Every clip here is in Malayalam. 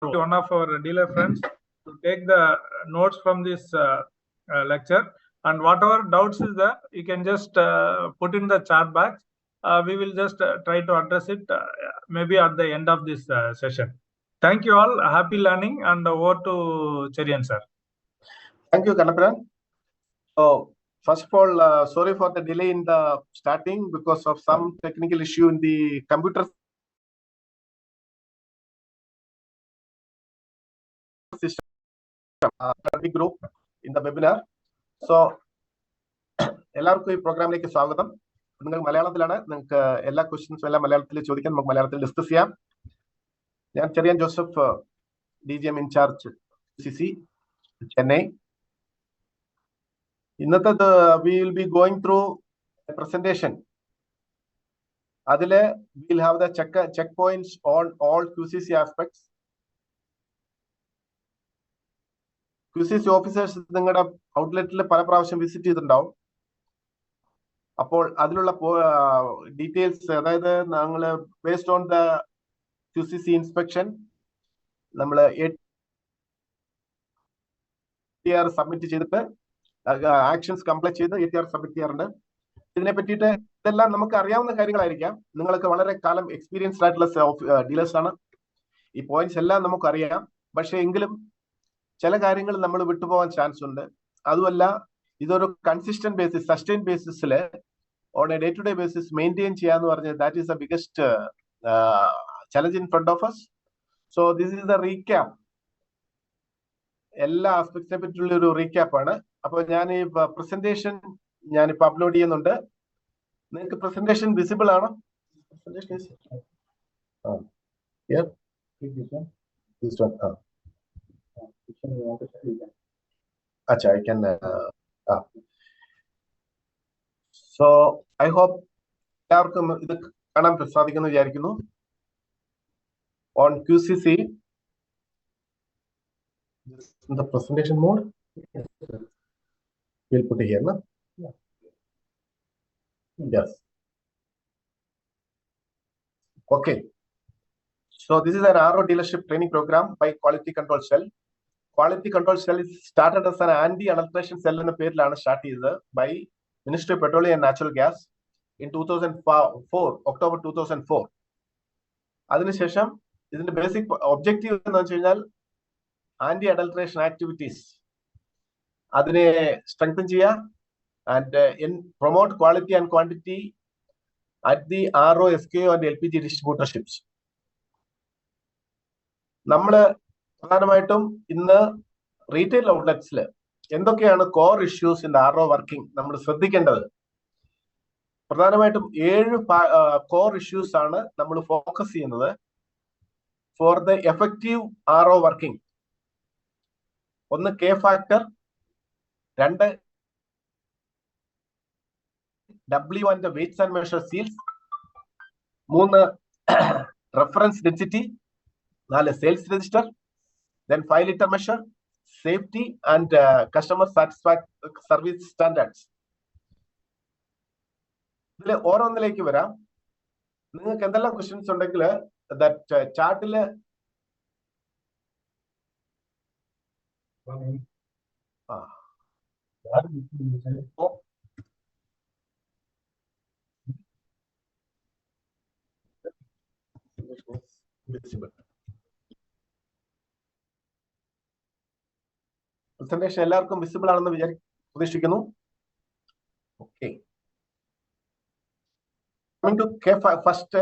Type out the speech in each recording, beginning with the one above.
one of our dealer friends to take the notes from this lecture, and whatever doubts is there, you can just put in the chat box. We will just try to address it maybe at the end of this session. Thank you all. Happy learning, and over to Cherian sir. Thank you, Kanapran. So, first of all, sorry for the delay in the starting because of some technical issue in the computer system group in the webinar. So, എല്ലാവർക്കും ഈ പ്രോഗ്രാമിലേക്ക് സ്വാഗതം. നിങ്ങൾ മലയാളത്തിലാണ്, നിങ്ങൾക്ക് എല്ലാ ക്വസ്റ്റ്യൻസും എല്ലാം മലയാളത്തിൽ ചോദിക്കാൻ നമുക്ക് മലയാളത്തിൽ ഡിസ്കസ് ചെയ്യാം. ഞാൻ Cherian Joseph, DGM incharge CC Chennai. ഇന്നത്തെ we will be going through a presentation. അതില് we'll have the checkpoints on all QCC aspects. QCC officers നിങ്ങളുടെ ഔട്ട്ലെറ്റിൽ പല പ്രാവശ്യം വിസിറ്റ് ചെയ്തിട്ടുണ്ടാവും. അപ്പോൾ അതിലുള്ള ഡീറ്റെയിൽസ്, അതായത് ഞങ്ങൾ based on the QCC inspection നമ്മൾ ATR സബ്മിറ്റ് ചെയ്തിട്ട് ആക്ഷൻസ് കംപ്ലീറ്റ് ചെയ്ത് ATR സബ്മിറ്റ് ചെയ്യാറുണ്ട്. ഇതിനെ പറ്റിയിട്ട് ഇതെല്ലാം നമുക്ക് അറിയാവുന്ന കാര്യങ്ങളായിരിക്കാം. നിങ്ങൾക്ക് വളരെ കാലം എക്സ്പീരിയൻസ്ഡ് ആയിട്ടുള്ള ഡീലേഴ്സ് ആണ്. ഈ പോയിന്റ്സ് എല്ലാം നമുക്കറിയാം. പക്ഷെ എങ്കിലും ചില കാര്യങ്ങൾ നമ്മൾ വിട്ടുപോകാൻ ചാൻസ് ഉണ്ട്. അതുമല്ല, ഇതൊരു കൺസിസ്റ്റന്റ് ബേസിസ്, സസ്റ്റൈൻ ബേസിസിൽ on a day to day basis maintain ചെയ്യാന്ന് പറഞ്ഞാൽ that is the biggest challenge in front of us. So this is the recap. എല്ലാ ആസ്പെക്ട്സിനെ പറ്റിയുള്ള ഒരു റീക്യാപ്പ് ആണ്. അപ്പൊ ഞാൻ ഈ പ്രസന്റേഷൻ ഞാനിപ്പോ അപ്ലോഡ് ചെയ്യുന്നുണ്ട്. നിങ്ങൾക്ക് പ്രസന്റേഷൻ വിസിബിൾ ആണോ? അച്ഛാ, I can. So I hope എല്ലാവർക്കും ഇത് കാണാൻ സാധിക്കുമെന്ന് വിചാരിക്കുന്നു. On QCC in the presentation mode, we'll put it here, no? Yes. Okay. So this is an RO dealership training program by Quality Control Cell. Quality Control Cell is started as an anti-adulteration cell in the പേരിലാണ് സ്റ്റാർട്ട് ചെയ്തത് by Ministry of Petroleum and Natural Gas in 2004, October 2004. അതിനുശേഷം ഇതിന്റെ ബേസിക് ഒബ്ജക്റ്റീവ് എന്ന് വെച്ച് കഴിഞ്ഞാൽ ആന്റി അഡൾട്രേഷൻ ആക്ടിവിറ്റീസ് അതിനെ സ്ട്രെങ്തൻ ചെയ്യുക and promote quality and quantity at the RO, SKO and LPG ഡിസ്ട്രിബ്യൂട്ടർഷിപ്സ്. നമ്മള് പ്രധാനമായിട്ടും ഇന്ന് റീറ്റെയിൽ ഔട്ട്ലെറ്റ്സിൽ എന്തൊക്കെയാണ് core issues in RO working നമ്മൾ ശ്രദ്ധിക്കേണ്ടത്? പ്രധാനമായിട്ടും 7 കോർ ഇഷ്യൂസ് ആണ് നമ്മൾ ഫോക്കസ് ചെയ്യുന്നത് for the effective RO working. ഒന്ന് K factor, 2 W and the weights and measure seals, 3 reference density, 4 sales register, then 5 liter measure, safety and customer service standards. ഇതിൽ ഓരോന്നിലേക്ക് വരാം. നിങ്ങൾക്ക് എന്തെല്ലാം ക്വസ്റ്റ്യൻസ് ഉണ്ടെങ്കിൽ ചാർട്ടില് പ്രസന്റേഷൻ എല്ലാവർക്കും വിസിബിൾ ആണെന്ന് പ്രതീക്ഷിക്കുന്നു. Okay, coming to K first.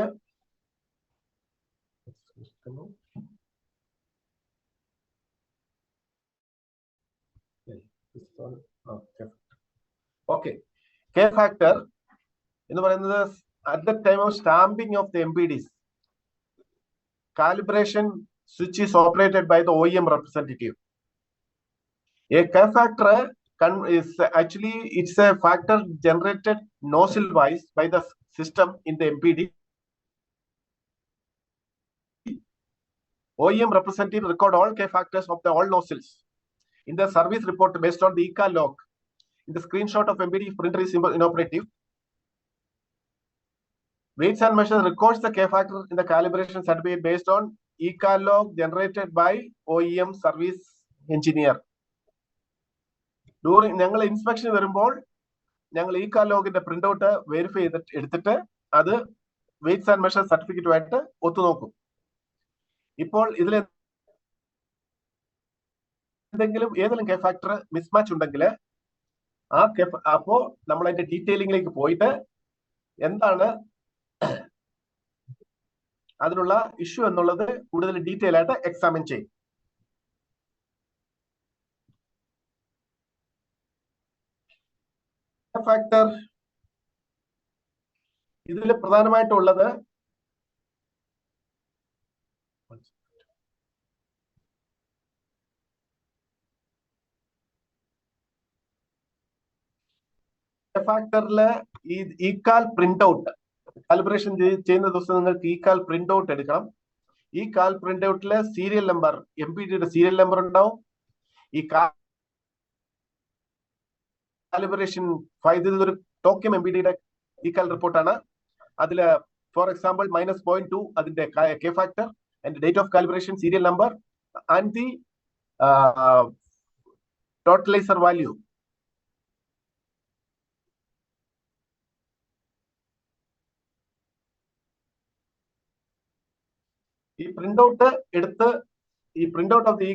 Okay, K factor എന്ന് പറയുന്നത് at the time of stamping of the MPDs, calibration switch is operated by the OEM representative. A K factor is actually, it's a factor generated nozzle wise by the system in the MPD. OEM representative record all K factors of the all nozzles in the service report based on the ECA log. In the screenshot of MPD, printer is inoperative. Weights and measures records the K factor in the calibration certificate based on ECAL log generated by OEM service engineer. During ഞങ്ങൾ ഇൻസ്പെക്ഷൻ വരുമ്പോൾ ഞങ്ങൾ ECAL ലോഗിന്റെ പ്രിന്റ് ഔട്ട് വെരിഫൈ ചെയ്തിട്ട് എടുത്തിട്ട് അത് വെയ്റ്റ്സ് ആൻഡ് മെഷർ സർട്ടിഫിക്കറ്റുമായിട്ട് ഒത്തുനോക്കും. ഇപ്പോൾ ഇതിൽ ഏതെങ്കിലും കെ ഫാക്ടർ മിസ്മാച്ച് ഉണ്ടെങ്കിൽ അപ്പോ നമ്മൾ അതിന്റെ ഡീറ്റെയിലിംഗിലേക്ക് പോയിട്ട് എന്താണ് അതിനുള്ള ഇഷ്യൂ എന്നുള്ളത് കൂടുതൽ ഡീറ്റെയിൽ ആയിട്ട് എക്സാമിൻ ചെയ്യും. ഫാക്ടർ ഇതിൽ പ്രധാനമായിട്ടുള്ളത് ഫാക്ടറില് ഈ ECAL പ്രിന്റ് ഔട്ട് കാലിബ്രേഷൻ ചെയ്യുന്ന ദിവസം നിങ്ങൾക്ക് ECAL പ്രിന്റ് ഔട്ട് എടുക്കണം. ECAL പ്രിന്റ് ഔട്ടില് സീരിയൽ നമ്പർ MPDയുടെ സീരിയൽ നമ്പർ ഉണ്ടാവും. ഈ കാലിബ്രേഷൻ ഇതൊരു ടോക്കിയം MPDയുടെ ECAL റിപ്പോർട്ടാണ്. അതില് ഫോർ എക്സാമ്പിൾ -0.2 അതിന്റെ K factor and date of calibration, serial number and the totaliser value. ഈ പ്രിന്റ് ഔട്ട് എടുത്ത് ഈ print out of the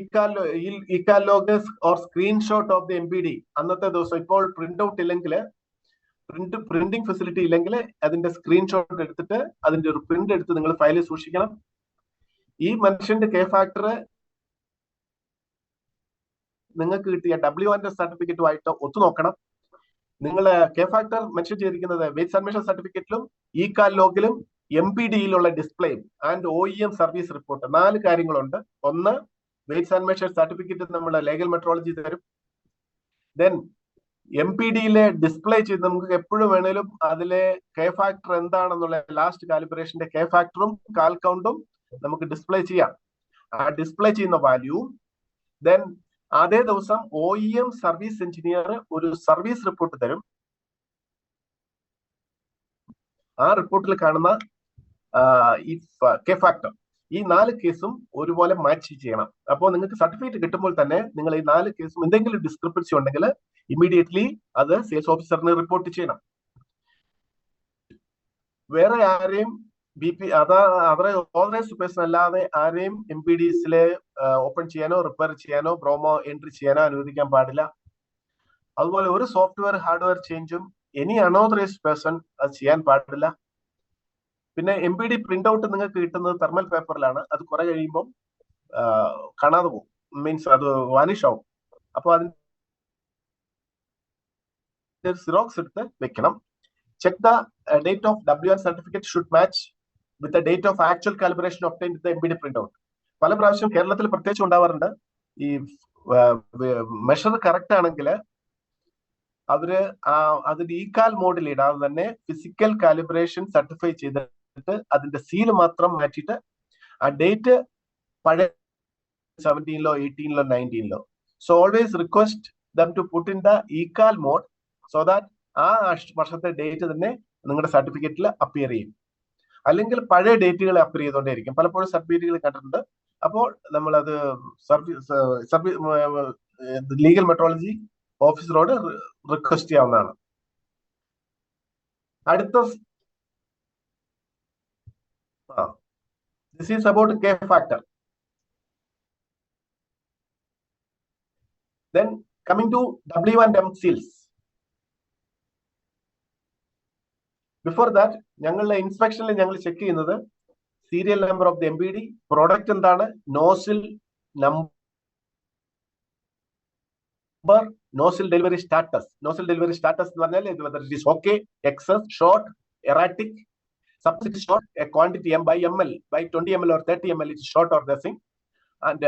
ECAL log or screenshot of the MPD അന്നത്തെ ദിവസം, ഇപ്പോൾ പ്രിന്റ് ഔട്ട് ഇല്ലെങ്കിൽ, പ്രിന്റിംഗ് ഫെസിലിറ്റി ഇല്ലെങ്കിൽ അതിന്റെ സ്ക്രീൻഷോട്ട് എടുത്തിട്ട് അതിന്റെ ഒരു പ്രിന്റ് എടുത്ത് നിങ്ങൾ ഫയലിൽ സൂക്ഷിക്കണം. ഈ മനുഷ്യന്റെ കെ ഫാക്ടർ നിങ്ങൾക്ക് കിട്ടിയ W1 സർട്ടിഫിക്കറ്റുമായിട്ട് ഒത്തുനോക്കണം. നിങ്ങൾ കെ ഫാക്ടർ മെൻഷൻ ചെയ്തിരിക്കുന്നത് വെയ്റ്റ്സ് ആൻഡ് മെഷർ സർട്ടിഫിക്കറ്റിലും ECAL ലോഗിലും MPDയിലുള്ള ഡിസ്പ്ലേയും ആൻഡ് OEM സർവീസ് റിപ്പോർട്ട് 4 കാര്യങ്ങളുണ്ട്. ഒന്ന്, വെയ്റ്റ്സ് ആൻഡ് മെഷർ സർട്ടിഫിക്കറ്റ് നമ്മൾ ലീഗൽ മെട്രോളജി തരും. ദെൻ MPDയിലെ ഡിസ്പ്ലേ ചെയ്ത് നമുക്ക് എപ്പോഴും വേണേലും അതിലെ കെ ഫാക്ടർ എന്താണെന്നുള്ള ലാസ്റ്റ് കാലിബ്രേഷന്റെ കെ ഫാക്ടറും കാൽ കൗണ്ടും നമുക്ക് ഡിസ്പ്ലേ ചെയ്യാം. ആ ഡിസ്പ്ലേ ചെയ്യുന്ന വാല്യൂ ദെൻ അതേ ദിവസം OEM സർവീസ് എഞ്ചിനീയർ ഒരു സർവീസ് റിപ്പോർട്ട് തരും. ആ റിപ്പോർട്ടിൽ കാണുന്ന ഈ കെ ഫാക്ടർ, ഈ 4 കേസും ഒരുപോലെ മാച്ച് ചെയ്യണം. അപ്പോൾ നിങ്ങൾക്ക് സർട്ടിഫിക്കറ്റ് കിട്ടുമ്പോൾ തന്നെ നിങ്ങൾ ഈ 4 കേസും എന്തെങ്കിലും ഡിസ്ക്രിപ്പൻസി ഉണ്ടെങ്കിൽ ഇമ്മീഡിയറ്റ്ലി അത് സെയിൽസ് ഓഫീസറിന് റിപ്പോർട്ട് ചെയ്യണം. വേറെ ആരെയും ഓതറൈസ്ഡ് പേഴ്സൺ അല്ലാതെ ആരെയും MPDസിലെ ഓപ്പൺ ചെയ്യാനോ റിപ്പയർ ചെയ്യാനോ ബ്രോമോ എൻട്രി ചെയ്യാനോ അനുവദിക്കാൻ പാടില്ല. അതുപോലെ ഒരു സോഫ്റ്റ്വെയർ ഹാർഡ്വെയർ ചേഞ്ചും എനി അൺഓതറൈസ്ഡ് പേഴ്സൺ അത് ചെയ്യാൻ പാടില്ല. പിന്നെ MPD പ്രിന്റ് ഔട്ട് നിങ്ങൾക്ക് കിട്ടുന്നത് തെർമൽ പേപ്പറിലാണ്. അത് കുറെ കഴിയുമ്പോൾ കാണാതെ പോകും, മീൻസ് അത് വാനിഷ് ആവും. അപ്പൊ അതിന്റെ സിറോക്സ് എടുത്ത് വെക്കണം. Check the date of W1 certificate should match with the date of actual calibration obtained with MPD print out. പല പ്രാവശ്യം കേരളത്തിൽ പ്രത്യേകിച്ച് ഉണ്ടാവാറുണ്ട്. ഈ മെഷർ കറക്റ്റ് ആണെങ്കിൽ അവര് അതിന്റെ ECAL മോഡിൽ ഇടാതെ തന്നെ ഫിസിക്കൽ കാലിബ്രേഷൻ സർട്ടിഫൈ ചെയ്തിട്ട് അതിന്റെ സീല് മാത്രം മാറ്റിയിട്ട് ആ ഡേറ്റ് പഴയ 17ലോ 18ലോ 19ലോ. So always request them to put in the ECAL mode so that ആ വർഷത്തെ ഡേറ്റ് തന്നെ നിങ്ങളുടെ സർട്ടിഫിക്കറ്റിൽ അപ്പിയർ ചെയ്യും. അല്ലെങ്കിൽ പഴയ ഡേറ്റുകൾ അപ്പിയർ ചെയ്തുകൊണ്ടേയിരിക്കും. പലപ്പോഴും സർട്ടിഫിക്കറ്റുകൾ കണ്ടിട്ടുണ്ട്. അപ്പോൾ നമ്മളത് ലീഗൽ മെട്രോളജി ഓഫീസറോട് റിക്വസ്റ്റ് ചെയ്യാവുന്നതാണ്. അടുത്ത this is about K factor. Then coming to W1M seals. Before that, ഞങ്ങളുടെ ഇൻസ്പെക്ഷനിൽ ഞങ്ങൾ ചെക്ക് ചെയ്യുന്നത് serial number of the MPD, product എന്താണ്, nozzle number, nozzle delivery status. Nozzle delivery status എന്ന് പറഞ്ഞാൽ whether it is okay, excess, short, erratic, subject short, a quantity M by ml, by 20 ml or 30 ml, it is short or the thing. And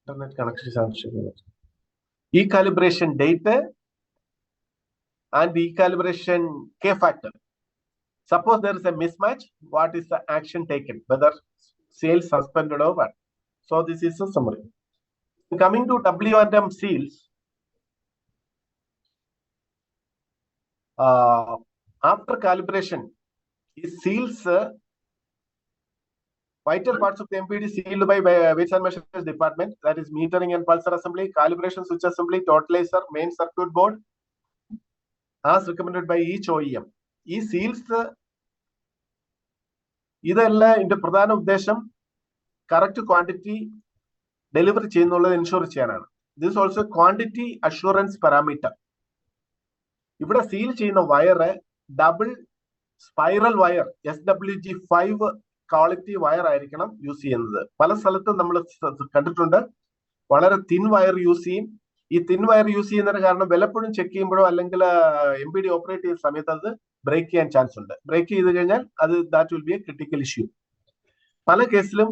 internet connection is e-calibration data and the e-calibration K factor. Suppose there is a mismatch, what is the action taken, whether sales suspended or what? So this is a summary. Coming to W1M seals, after calibration, these seals Vital parts of the MPD sealed by weights and measures department, that is metering and pulsar assembly, calibration switch assembly, totalizer, main circuit board, as recommended by each OEM. ഈ സീൽസ് ഇതെല്ലാം ഇതിന്റെ പ്രധാന ഉദ്ദേശം കറക്റ്റ് ക്വാണ്ടിറ്റി ഡെലിവറി ചെയ്യുന്നുള്ളത് എൻഷുർ ചെയ്യാനാണ്. This also quantity assurance parameter. ഇവിടെ സീൽ ചെയ്യുന്ന വയറ് double spiral wire SWG5 quality wire ആയിരിക്കണം യൂസ് ചെയ്യുന്നത്. പല സ്ഥലത്തും നമ്മൾ കണ്ടിട്ടുണ്ട് വളരെ തിൻ വയർ യൂസ് ചെയ്യും. ഈ തിൻ വയർ യൂസ് ചെയ്യുന്നതിന് കാരണം വല്ലപ്പോഴും ചെക്ക് ചെയ്യുമ്പോഴോ അല്ലെങ്കിൽ MPD ഓപ്പറേറ്റ് ചെയ്യുന്ന സമയത്ത് അത് ബ്രേക്ക് ചെയ്യാൻ ചാൻസ് ഉണ്ട്. ബ്രേക്ക് ചെയ്ത് കഴിഞ്ഞാൽ അത് that will be A critical issue. പല കേസിലും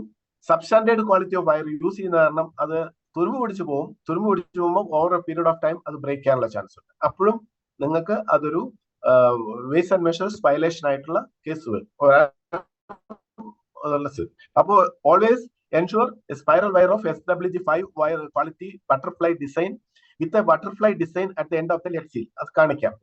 substandard quality of wire use ചെയ്യുന്ന കാരണം അത് തുരുമ്പ് പിടിച്ചു പോകും. തുരുമ്പ് പിടിച്ചു പോകുമ്പോൾ over A period of time അത് ബ്രേക്ക് ചെയ്യാനുള്ള ചാൻസ് ഉണ്ട്. അപ്പോഴും നിങ്ങൾക്ക് അതൊരു വെയ്റ്റ്സ് ആൻഡ് മെഷേഴ്സ് വയലേഷൻ ആയിട്ടുള്ള കേസുകൾ. അപ്പോൾ always ensure a spiral wire of SWG5 wire quality butterfly design with a butterfly design at the end of the lead seal. അത് കാണിക്കാം.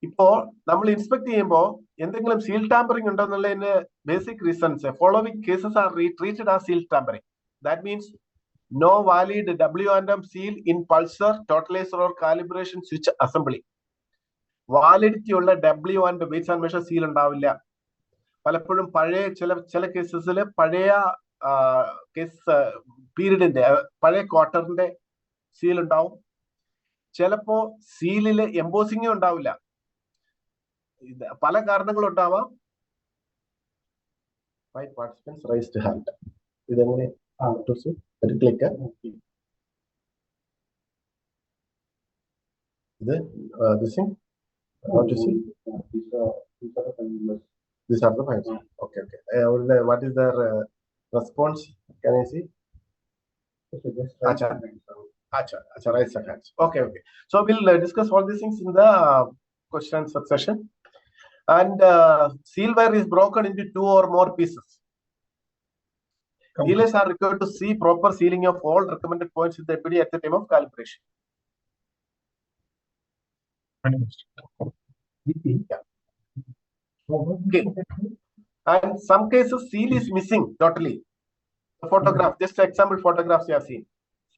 ഇപ്പോ നമ്മൾ ഇൻസ്പെക്ട് ചെയ്യുമ്പോൾ എന്തെങ്കിലും സീൽ ടാമ്പറിംഗ് ഉണ്ടോ എന്നുള്ളതിന്റെ basic reasons following cases R treated as seal tampering. That means no valid W&M seal in pulsar, totalizer or calibration switch assembly. Validity ഉള്ള W and weights and measure seal ഉണ്ടാവില്ല. പലപ്പോഴും പഴയ ചില കേസസിൽ പഴയ കേസ് പീരീഡിന്റെ പഴയ ക്വാർട്ടറിന്റെ സീൽ ഉണ്ടാവും. ചിലപ്പോ സീലില് എംബോസിംഗ് ഉണ്ടാവില്ല. പല കാരണങ്ങളുണ്ടാവാം. ഇതെങ്ങനെ ക്ലിക്ക് ഇത് what to see? These are the points. Okay. What is their response? Can I see? Acha, raise your hands. Okay. So we'll discuss all these things in the question succession. And seal wire is broken into 2 or more pieces. Dealers are required to see proper sealing of all recommended points with the MPD at the time of calibration. Yeah. Okay. And some cases seal is missing totally. The photograph, just example photographs you have seen.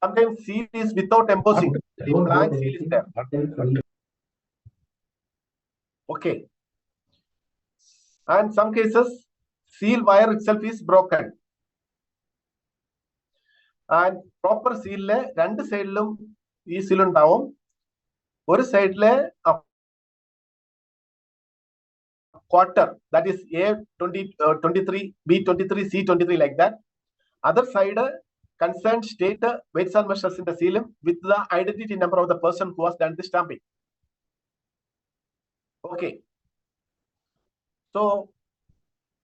Sometimes seal is without embossing. The blank seal is there. Okay. And some cases seal wire itself is broken. And proper seal le രണ്ട് സൈഡിലും ഈ seal ഉണ്ടാവും. ഒരു സൈഡിലെ quarter, that is A23, B23, C23 like that. Other side concerned state weights and measures in the seal with the identity number of the person who has done the stamping. Okay. So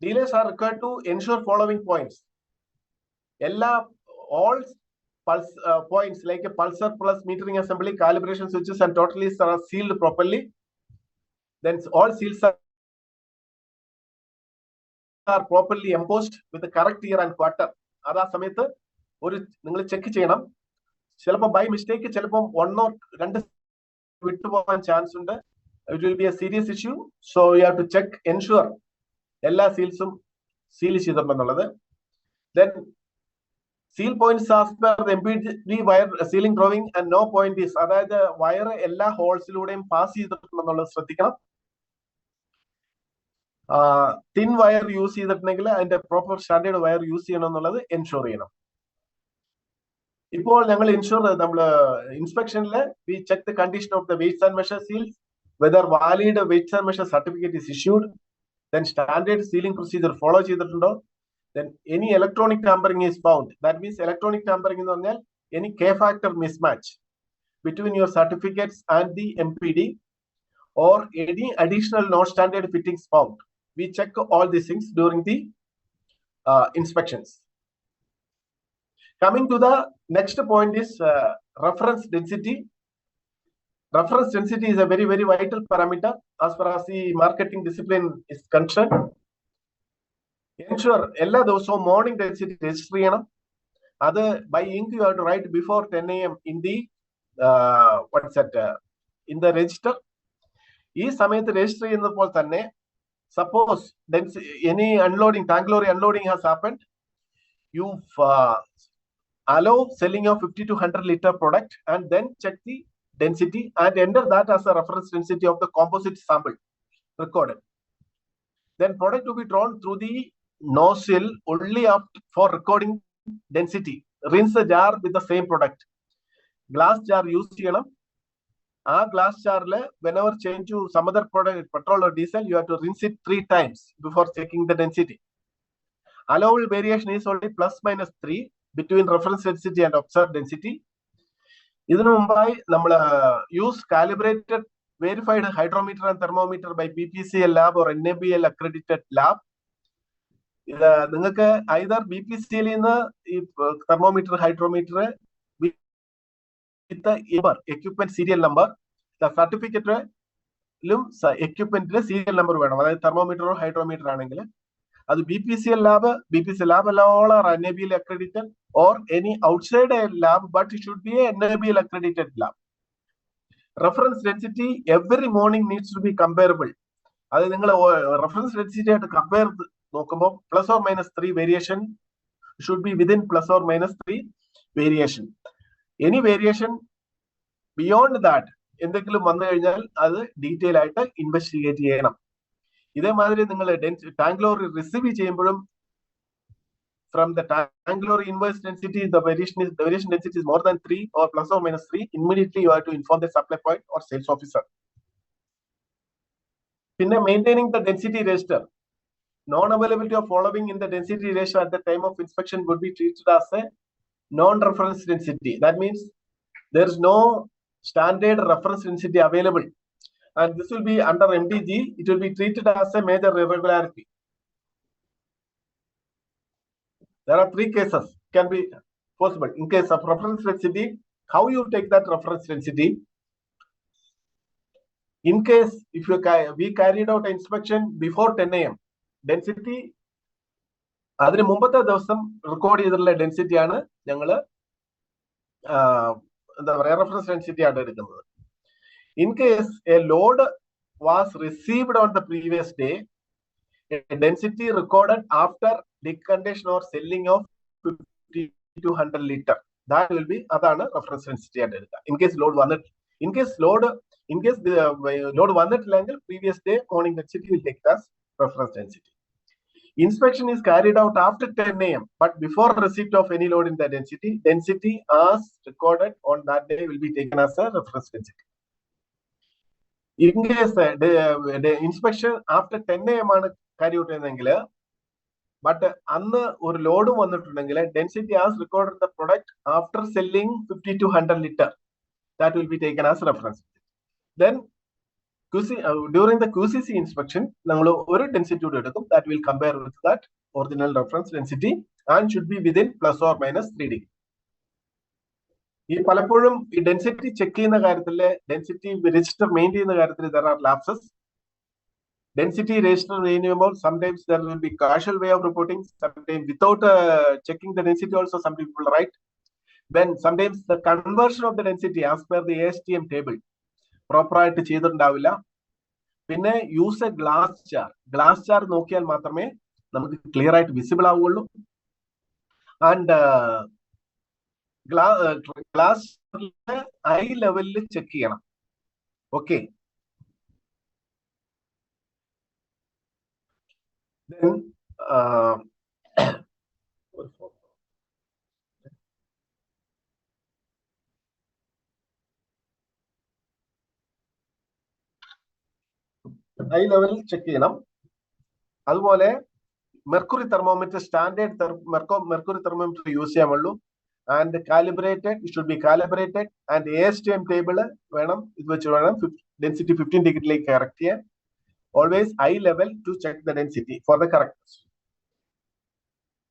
dealers are required to ensure following points. All pulse points like a pulsar plus metering assembly, calibration switches and totalies are sealed properly. Then all seals are properly embossed with the correct year and quarter. അതാ സമയത്ത് ഒരു നിങ്ങൾ ചെക്ക് ചെയ്യണം. ചിലപ്പോൾ ബൈ മിസ്റ്റേക്ക് ചിലപ്പോൾ 1 or 2 വിട്ടുപോകാൻ ചാൻസ് ഉണ്ട്. It will be a serious issue. So you have to check, ensure എല്ലാ സീൽസും seal ചെയ്തിട്ടുണ്ടെന്നുള്ളത്. Then seal points as per the MPD wire sealing drawing and no point is, അതായത് വയർ എല്ലാ ഹോൾസിലൂടെയും പാസ് ചെയ്തിട്ടുണ്ടെന്നുള്ളത് ശ്രദ്ധിക്കണം. തിൻ വയർ യൂസ് ചെയ്തിട്ടുണ്ടെങ്കിൽ അതിന്റെ പ്രോപ്പർ സ്റ്റാൻഡേർഡ് വയർ യൂസ് ചെയ്യണം എന്നുള്ളത് എൻഷുർ ചെയ്യണം. ഇപ്പോൾ ഞങ്ങൾ നമ്മള് ഇൻസ്പെക്ഷനിൽ we check the condition of the weights and measure seals, whether valid weights and measure certificate is issued, then standard sealing procedure follow ചെയ്തിട്ടുണ്ടോ, then any electronic tampering is found. That means electronic tampering എന്ന് പറഞ്ഞാൽ any K factor mismatch between your certificates and the MPD or any additional non-standard fittings found. We check all these things during the inspections. Coming to the next point is reference density. Reference density is a very, very vital parameter as far as the marketing discipline is concerned. Ensure എല്ലാ ദിവസവും മോർണിംഗ് ഡെൻസിറ്റി രജിസ്റ്റർ ചെയ്യണം. അത് by ink you have to write before 10 AM in the in the register. ഈ സമയത്ത് രജിസ്റ്റർ ചെയ്യുന്നപ്പോൾ തന്നെ suppose any unloading, tank lorry unloading has happened, you allow selling of 50 to 100 liter product and then check the density and enter that as a reference density of the composite sample recorded. Then product to be drawn through the nozzle only up for recording density. Rinse the jar with the same product. Glass jar use cheyyanam. Glass jar whenever change to some other product, petrol or diesel, you have to rinse it 3 times before checking the density. Allowable variation is only plus minus 3 between reference density and observed density. ഇതിനു മുമ്പായി നമ്മൾ use calibrated verified hydrometer and thermometer by BPCL lab or NABL accredited lab. ഇത് നിങ്ങൾക്ക് either BPCL നിന്ന് ഈ thermometer hydrometer with the equipment serial number, the certificate equipment serial number വേണം. അതായത് thermometer or hydrometer ആണെങ്കിൽ അത് BPCL lab all are NABL accredited or any outside a lab, but it should be a NABL accredited lab. Reference density every morning needs to be comparable. അത് നിങ്ങൾ reference density ആയിട്ട് compare നോക്കുമ്പോൾ plus or minus 3 variation should be within plus or minus 3 variation. Any variation beyond that എന്തെങ്കിലും വന്നു കഴിഞ്ഞാൽ അത് ഡീറ്റെയിൽ ആയിട്ട് ഇൻവെസ്റ്റിഗേറ്റ് ചെയ്യണം. ഇതേമാതിരി നിങ്ങൾ ടാങ്ക് ലോറി റിസീവ് ചെയ്യുമ്പോഴും from the tank lorry inverse density, the variation density is more than 3 or plus or minus 3, immediately you have to inform the supply point or sales officer. Maintaining the density register. Non-availability of following in the density register at the time of inspection would be treated as a non-reference density. That means there is no standard reference density available. And this will be under MDG, it will be treated as a major irregularity. There are 3 cases can be possible. In case of reference density, how you take that reference density? In case if we carried out inspection before 10 AM, density അതിന് മുമ്പത്തെ ദിവസം റെക്കോർഡ് ചെയ്തിട്ടുള്ള ഡെൻസിറ്റി ആണ് ഞങ്ങൾ എന്താ പറയുക റെഫറൻസ് ഡെൻസിറ്റി ആണ് എടുക്കുന്നത്. In case a load was received on the previous day, a density recorded after decondition or selling of 50 to 100 liter, that will be adana reference density ആയിട്ട് എടുക്കുക. In case load വന്നിട്ട് the load വന്നിട്ടില്ലെങ്കിൽ previous day morning density will take as reference density. Inspection is carried out after 10 AM, but before receipt of any load in the density as recorded on that day will be taken as a reference density. In case the inspection after 10 AM ആണ് carry out ചെയ്തെങ്കിൽ but അന്ന് ഒരു ലോഡും വന്നിട്ടുണ്ടെങ്കിൽ density as recorded the product after selling 50 to 100 liter, that will be taken as reference. Then during the QCC inspection നമ്മൾ ഒരു density കൂടെ എടുക്കും, that will compare with that original reference density and should be within plus or minus 3 degree. ഈ പലപ്പോഴും ഈ ഡെൻസിറ്റി ചെക്ക് ചെയ്യുന്ന കാര്യത്തില് ഡെൻസിറ്റി രജിസ്റ്റർ മെയിൻ ചെയ്യുന്ന കാര്യത്തിൽ there are lapses. Density register renewable, sometimes there will be casual way of reporting, sometimes without checking the density also some people write. Then sometimes the conversion of the density as per the ASTM table proper ആയിട്ട് ചെയ്തിട്ടുണ്ടാവില്ല. പിന്നെ use a glass jar നോക്കിയാൽ മാത്രമേ നമുക്ക് ക്ലിയർ ആയിട്ട് വിസിബിൾ ആവുകയുള്ളൂ. ആൻഡ് ഗ്ലാസ് ഐ ലെവലിൽ ചെക്ക് ചെയ്യണം. ഓക്കെ, then ഐ ലെവലിൽ ചെക്ക് ചെയ്യണം. അതുപോലെ mercury thermometer standard mercury thermometer use ചെയ്യാമുള്ളൂ. And calibrated, it should be calibrated. And ASTM table വേണം, ഇത് വെച്ച് വേണം ഡെൻസിറ്റി 15 ഡിഗ്രിയിലേക്ക് കറക്റ്റ് ചെയ്യാൻ. Always eye level to check the density for the correctness.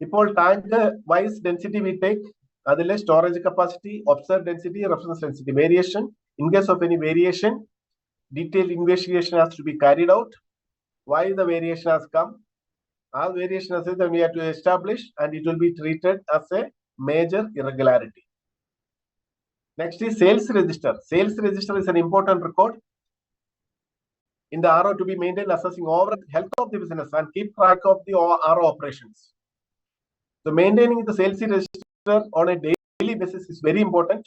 ഇപ്പോൾ tank wise density we take, അതിലെ storage capacity, observed density, reference density variation. In case of any variation, detailed investigation has to be carried out. Why the variation has come? All variation has that we have to establish, and it will be treated as a major irregularity. Next is sales register. Sales register is an important record. in the RO to be maintained, assessing overall health of the business and keep track of the RO operations. So maintaining the sales register on a daily basis is very important.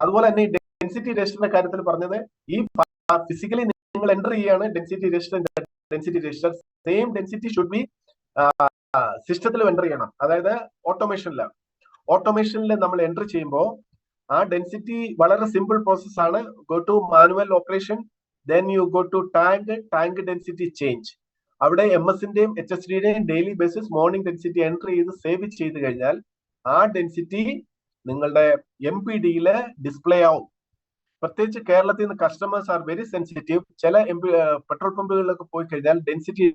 അതുപോലെ തന്നെ ഡെൻസിറ്റി രജിസ്റ്ററിന്റെ കാര്യത്തിൽ പറഞ്ഞത് ഈ ഫിസിക്കലി നിങ്ങൾ എൻ്റർ ചെയ്യാണ് density register same density should be സിസ്റ്റത്തിൽ എൻ്റർ ചെയ്യണം. അതായത് ഓട്ടോമേഷനിൽ നമ്മൾ എൻ്റർ ചെയ്യുമ്പോൾ ആ ഡെൻസിറ്റി വളരെ സിമ്പിൾ പ്രോസസ് ആണ്. Go to manual operation, then you go to tank density change. അവിടെ MS-ന്റെയും HSD-യുടെയും daily basis morning density enter ചെയ്ത് സേവ് ചെയ്ത് കഴിഞ്ഞാൽ ആ ഡെൻസിറ്റി നിങ്ങളുടെ MPD-യിൽ ഡിസ്പ്ലേ ആവും. പ്രത്യേകിച്ച് കേരളത്തിൽ നിന്ന് കസ്റ്റമേഴ്സ് ആർ വെരി സെൻസിറ്റീവ്. ചില പെട്രോൾ പമ്പുകളിലൊക്കെ പോയി കഴിഞ്ഞാൽ ഡെൻസിറ്റി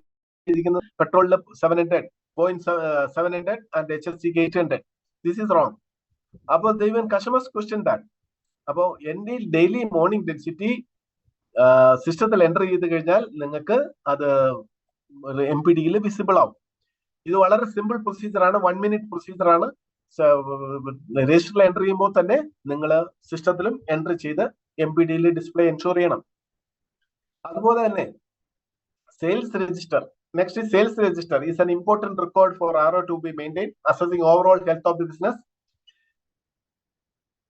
ഇരിക്കുന്ന പെട്രോളിൽ 700 and HSD-ക്ക് 800. This is wrong. അപ്പോൾ ദൈവൻ കസ്റ്റമേഴ്സ് ക്വസ്റ്റ്യൻ ദാറ്റ്. അപ്പോൾ എൻ്റെ ഡെയിലി മോർണിംഗ് ഡെൻസിറ്റി സിസ്റ്റത്തിൽ എൻ്റർ ചെയ്ത് കഴിഞ്ഞാൽ നിങ്ങൾക്ക് അത് MPD-യിൽ വിസിബിൾ ആവും. ഇത് വളരെ സിമ്പിൾ പ്രൊസീജിയറാണ്, 1 minute പ്രൊസീജിയറാണ്. രജിസ്റ്ററിൽ എൻ്റർ ചെയ്യുമ്പോൾ തന്നെ നിങ്ങൾ സിസ്റ്റത്തിലും എൻ്റർ ചെയ്ത് MPD-യിൽ ഡിസ്പ്ലേ എൻഷുർ ചെയ്യണം. അതുപോലെ തന്നെ sales register. Next sales register is an important record for RO to be maintained, assessing overall health of the business.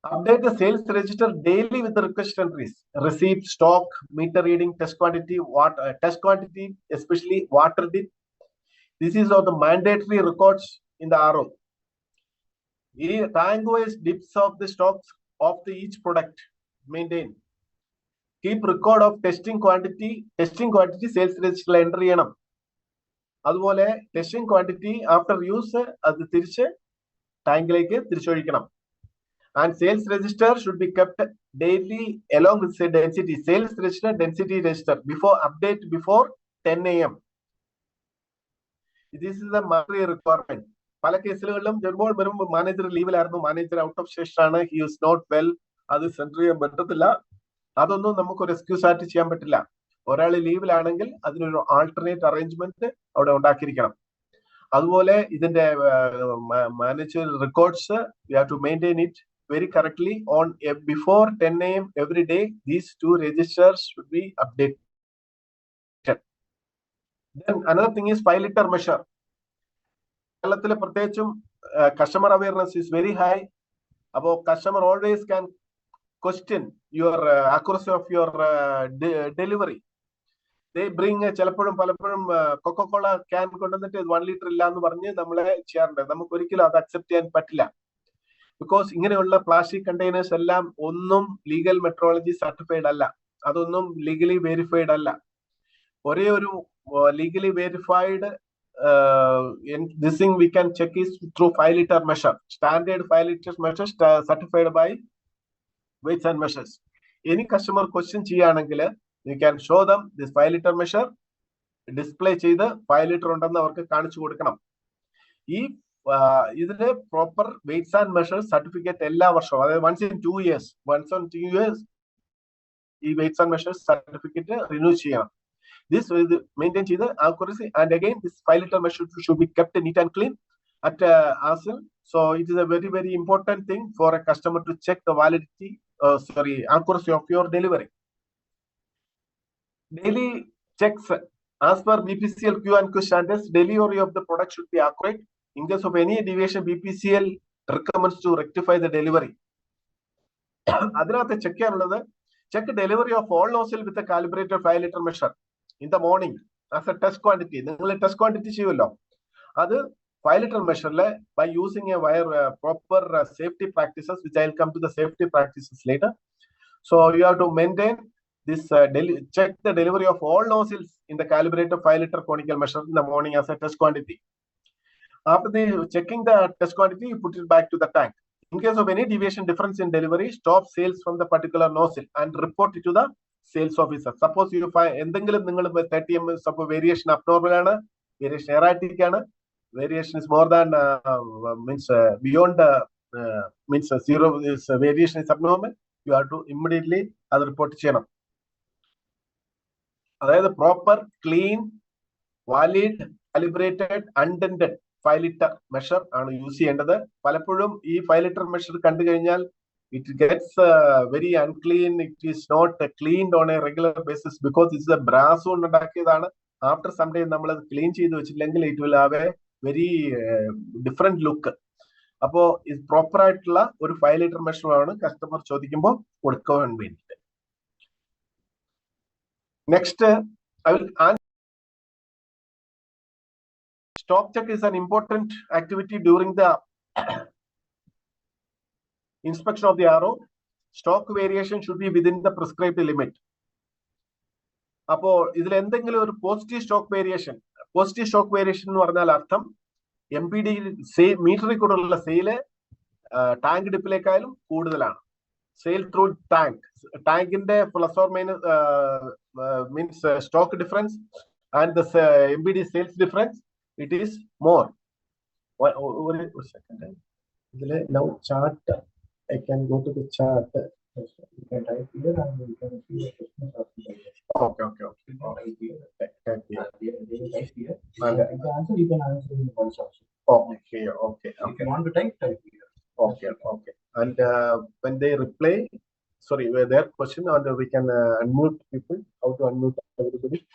Update the sales register daily with the request entries, receipt, stock, meter reading, test quantity, especially water dip. This is all the mandatory records in the RO. Tank-wise dips of the stocks of each product maintain. Keep record of testing quantity sales register enter ചെയ്യണം. അതുപോലെ ടെസ്റ്റിംഗ് ക്വാണ്ടിറ്റി ആഫ്റ്റർ യൂസ് അത് തിരിച്ച് ടാങ്കിലേക്ക് തിരിച്ചൊഴിക്കണം. And sales register should be kept daily along with say density. Sales register, density register before 10 AM. This is a mandatory requirement. പല കേസുകളിലും വരുമ്പോൾ മാനേജർ ലീവിലായിരുന്നു, മാനേജർ ഔട്ട് ഓഫ് സ്റ്റേഷൻ ആണ്, ഹി ഈസ് നോട്ട് വെൽ, അത് സെൻറ്റർ ചെയ്യാൻ പറ്റത്തില്ല. അതൊന്നും നമുക്കൊരു എക്സ്ക്യൂസ് ആയിട്ട് ചെയ്യാൻ പറ്റില്ല. ഒരാൾ ലീവിലാണെങ്കിൽ അതിനൊരു ആൾട്ടർനേറ്റ് അറേഞ്ച്മെന്റ് അവിടെ ഉണ്ടാക്കിയിരിക്കണം. അതുപോലെ ഇതിന്റെ manager records you have to maintain it very correctly on before 10 AM every day. These two registers should be updated. Then another thing is 5 liter measure. കേരളത്തിലെ പ്രത്യേകിച്ചും customer awareness is very high. അപ്പോൾ customer always can question your accuracy of your delivery. They bring പലപ്പോഴും കൊക്കോകോള ക്യാൻ കൊണ്ടുവന്നിട്ട് 1 liter ഇല്ല എന്ന് പറഞ്ഞ് നമ്മളെ ചെയ്യാറുണ്ട്. നമുക്ക് ഒരിക്കലും അത് അക്സെപ്റ്റ് ചെയ്യാൻ പറ്റില്ല. ബിക്കോസ് ഇങ്ങനെയുള്ള പ്ലാസ്റ്റിക് കണ്ടെയ്നേഴ്സ് എല്ലാം ഒന്നും ലീഗൽ മെട്രോളജി സർട്ടിഫൈഡ് അല്ല, അതൊന്നും ലീഗലി വെരിഫൈഡ് അല്ല. ഒരേ ഒരു legally verified this thing we can check is through 5 liter measure, standard 5 liter measure certified by weights and measures. Any customer question ചെയ്യുകയാണെങ്കിൽ you can show them this 5 liter measure, display ചെയ്ത് 5 liter ഉണ്ടെന്ന് അവർക്ക് കാണിച്ചു കൊടുക്കണം. ഈ ഇതിന്റെ proper weights and measures certificate എല്ലാ വർഷവും, അതായത് once in 2 years ഈ weights and measures certificate renew ചെയ്യണം. This will maintain ചെയ്ത് accuracy, and again this 5 liter measure should be kept neat and clean at ASIL. So it is a very, very important thing for a customer to check the validity, accuracy of your delivery. Daily checks as per BPCL Q&Q standards, delivery of the product should be accurate. In case of any deviation, BPCL recommends to rectify the delivery. അതിനകത്ത് ചെക്ക് ചെയ്യാനുള്ളത്, check delivery of all nozzle with a calibrated 5 liter measure in the morning as a test quantity. നിങ്ങൾ ടെസ്റ്റ് ക്വാണ്ടിറ്റി ചെയ്യുമല്ലോ, അത് 5 liter measure by using a wire proper safety practices, which I will come to the safety practices later. So you have to maintain this check the delivery of all nozzles in the calibrated 5 liter conical measure in the morning as a test quantity. After checking the test quantity, you put it back to the tank. In case of any deviation difference in delivery, stop sales from the particular nozzle and report it to the sales officer. Suppose you find എന്തെങ്കിലും നിങ്ങൾ 30 mm suppose variation abnormal ആണ്, variation erratic ആണ്, variation is more than means beyond means zero, is variation is abnormal, you have to immediately അത് റിപ്പോർട്ട് ചെയ്യണം. അതായത് proper clean valid calibrated undented 5 liter measure ആണ് യൂസ് ചെയ്യേണ്ടത്. പലപ്പോഴും ഈ 5 liter മെഷർ കണ്ടു കഴിഞ്ഞാൽ it gets very unclean. It is not cleaned on a regular basis because it's a brass കൊണ്ട് ഉണ്ടാക്കിയതാണ്. After some day നമ്മൾ അത് ക്ലീൻ ചെയ്ത് വെച്ചില്ലെങ്കിൽ it will have a very different look. അപ്പോ ഇത് പ്രോപ്പർ ആയിട്ടുള്ള ഒരു 5 ലിറ്റർ മെഷറാണ് കസ്റ്റമർ ചോദിക്കുമ്പോൾ കൊടുക്കാൻ വേണ്ടിയിട്ട്. Next I will answer. Stock check is an important activity during the inspection of the RO. Stock variation should be within the prescribed limit. അപ്പോൾ ഇതിൽ എന്തെങ്കിലും ഒരു പോസിറ്റീവ് സ്റ്റോക്ക് വേരിയേഷൻ എന്ന് പറഞ്ഞാൽ അർത്ഥം MPD മീറ്ററിൽ കൂടെയുള്ള സെയില് ടാങ്ക് ഡിപ്പിലേക്കായാലും കൂടുതലാണ്. സെയിൽ ത്രൂ ടാങ്കിന്റെ plus or minus means stock difference and the MPD sales difference, it is more. ഒരു സെക്കൻഡ്, ഇതില് now chart I can go to the chart. You can type here and you can see the questions of the Okay. Type here. And if you answer, you can answer in the voice also. Okay. If you want to type here. Okay. And when they reply, sorry, their question, and we can unmute people. How to unmute everybody?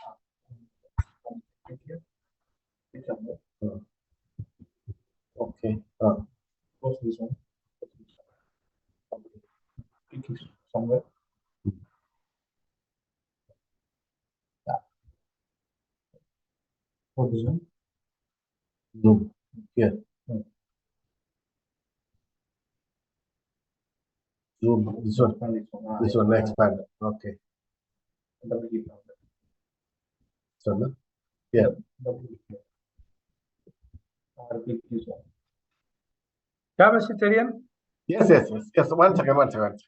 Okay. What's this one? Somewhere. Yeah. What is it? Zoom. Here. Zoom. This one. This one. Expand. Okay. So, no? Yeah. Yeah, vegetarian. Yes. One second.